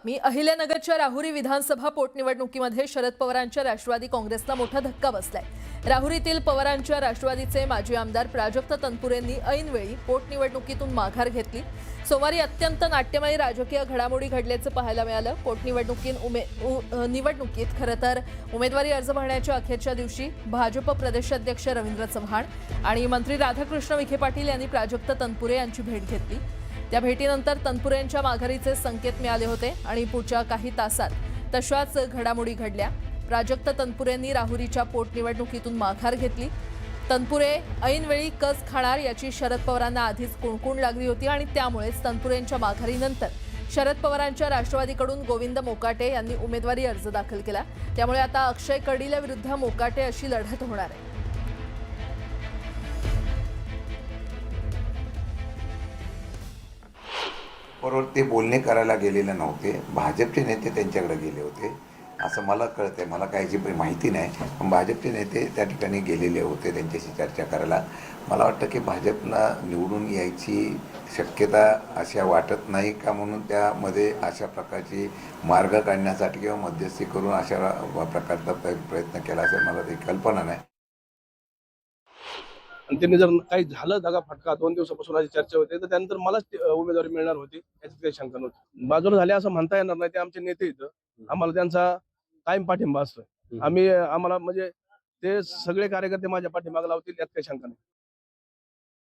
बातमी अहिल्यानगरच्या राहुरी विधानसभा पोटनिवडणुकीमध्ये शरद पवारांच्या राष्ट्रवादी काँग्रेसला मोठा धक्का बसलाय। राहुरीतील पवारांच्या राष्ट्रवादीचे माजी आमदार प्राजक्त तनपुरेंनी ऐनवेळी पोटनिवडणुकीतून माघार घेतली। सोमवारी अत्यंत नाट्यमय राजकीय घडामोडी घडल्याचं पाहायला मिळालं। निवडणुकीत खरं तर उमेदवारी अर्ज भरण्याच्या अखेरच्या दिवशी भाजप प्रदेशाध्यक्ष रवींद्र चव्हाण आणि मंत्री राधाकृष्ण विखे पाटील यांनी प्राजक्त तनपुरे यांची भेट घेतली। त्या भेटीनंतर तनपुरेंच्या माघारीचे संकेत मिळाले होते आणि पुढच्या काही तासात तशाच घडामोडी घडल्या। प्राजक्त तनपुरेंनी राहुरीच्या पोटनिवडणुकीतून माघार घेतली। तनपुरे ऐनवेळी कस खाणार याची शरद पवारांना आधीच कुणकुण लागली होती आणि त्यामुळेच तनपुरेंच्या माघारीनंतर शरद पवारांच्या राष्ट्रवादीकडून गोविंद मोकाटे यांनी उमेदवारी अर्ज दाखल केला। त्यामुळे आता अक्षय कर्डिले विरुद्ध मोकाटे अशी लढत होणार आहे। बरोबर, ते बोलणे करायला गेलेले नव्हते, भाजपचे नेते त्यांच्याकडे गेले होते असं मला कळतंय। मला काहीची माहिती नाही, पण भाजपचे नेते त्या ठिकाणी गेलेले होते त्यांच्याशी चर्चा करायला। मला वाटतं की भाजपला निवडून यायची शक्यता अशा वाटत नाही का, म्हणून त्यामध्ये अशा प्रकारची मार्ग काढण्यासाठी किंवा मध्यस्थी करून अशा प्रकारचा प्रयत्न केला असेल, मला काही कल्पना नाही। आणि त्यांनी जर काही झालं दगा फटका 2 दिवसापासून आधी चर्चा होते, तर त्यानंतर मलाच उमेदवारी मिळणार होती याच्यात काही शंका नव्हती। बाजूला झाले असं म्हणता येणार नाही, ते आमचे नेते इथं, आम्हाला त्यांचा कायम पाठिंबा असतो। आम्हाला म्हणजे ते सगळे कार्यकर्ते माझ्या पाठीमागे लावतील यात काही शंका नाही।